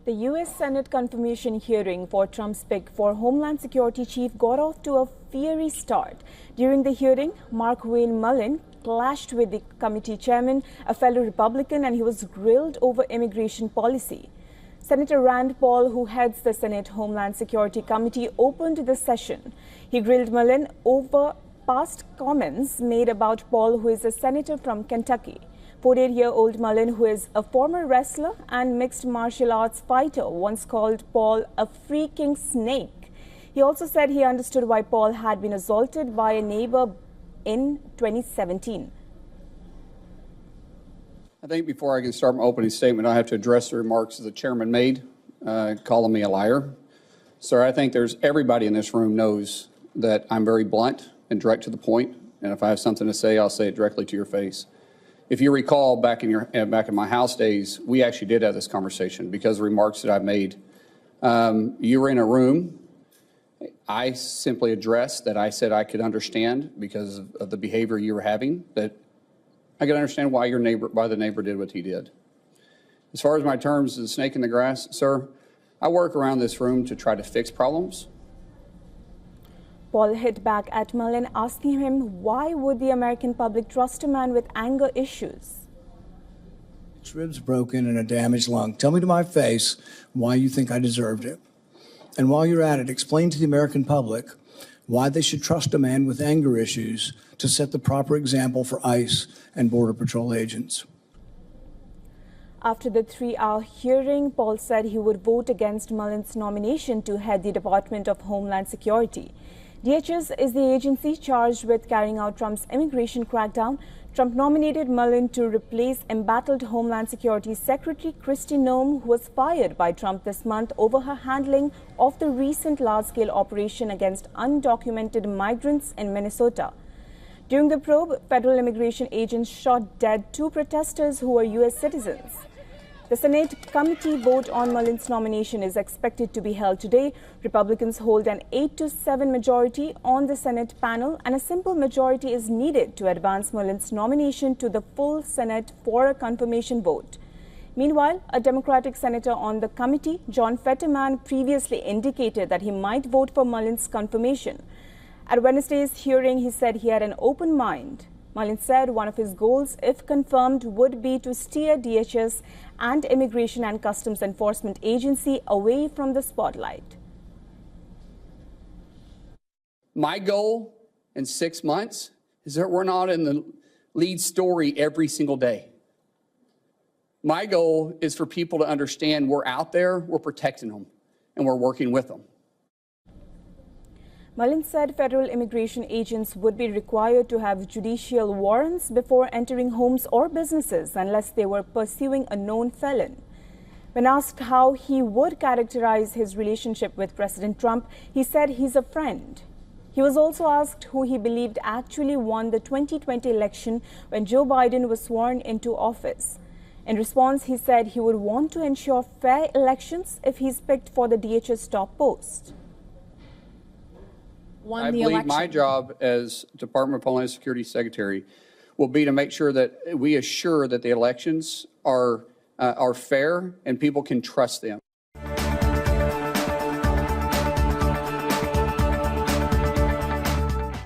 The U.S. Senate confirmation hearing for Trump's pick for Homeland Security Chief got off to a fiery start. During the hearing, Markwayne Mullin clashed with the committee chairman, a fellow Republican, and he was grilled over immigration policy. Senator Rand Paul, who heads the Senate Homeland Security Committee, opened the session. He grilled Mullin over past comments made about Paul, who is a senator from Kentucky. 48-year-old Mullin, who is a former wrestler and mixed martial arts fighter, once called Paul a freaking snake. He also said he understood why Paul had been assaulted by a neighbor in 2017. I think before I can start my opening statement, I have to address the remarks the chairman made, calling me a liar. Sir, I think everybody in this room knows that I'm very blunt and direct to the point, and if I have something to say, I'll say it directly to your face. If you recall, back in my House days, we actually did have this conversation because of the remarks that I've made. You were in a room. I simply addressed that I said I could understand because of the behavior you were having, that I could understand why the neighbor did what he did. As far as my terms, the snake in the grass, sir, I work around this room to try to fix problems. Paul hit back at Mullin, asking him why would the American public trust a man with anger issues? Ribs broken and a damaged lung. Tell me to my face why you think I deserved it. And while you're at it, explain to the American public why they should trust a man with anger issues to set the proper example for ICE and Border Patrol agents. After the 3-hour hearing, Paul said he would vote against Mullin's nomination to head the Department of Homeland Security. DHS is the agency charged with carrying out Trump's immigration crackdown. Trump nominated Mullin to replace embattled Homeland Security Secretary Kristi Noem, who was fired by Trump this month over her handling of the recent large-scale operation against undocumented migrants in Minnesota. During the probe, federal immigration agents shot dead 2 protesters who were U.S. citizens. The Senate committee vote on Mullin's nomination is expected to be held today. Republicans hold an 8-7 majority on the Senate panel, and a simple majority is needed to advance Mullin's nomination to the full Senate for a confirmation vote. Meanwhile, a Democratic senator on the committee, John Fetterman, previously indicated that he might vote for Mullin's confirmation. At Wednesday's hearing, he said he had an open mind. Mullin said one of his goals, if confirmed, would be to steer DHS and Immigration and Customs Enforcement Agency away from the spotlight. My goal in 6 months is that we're not in the lead story every single day. My goal is for people to understand we're out there, we're protecting them, and we're working with them. Mullin said federal immigration agents would be required to have judicial warrants before entering homes or businesses unless they were pursuing a known felon. When asked how he would characterize his relationship with President Trump, he said he's a friend. He was also asked who he believed actually won the 2020 election when Joe Biden was sworn into office. In response, he said he would want to ensure fair elections if he's picked for the DHS top post. I believe my job as Department of Homeland Security Secretary will be to make sure that we assure that the elections are fair and people can trust them.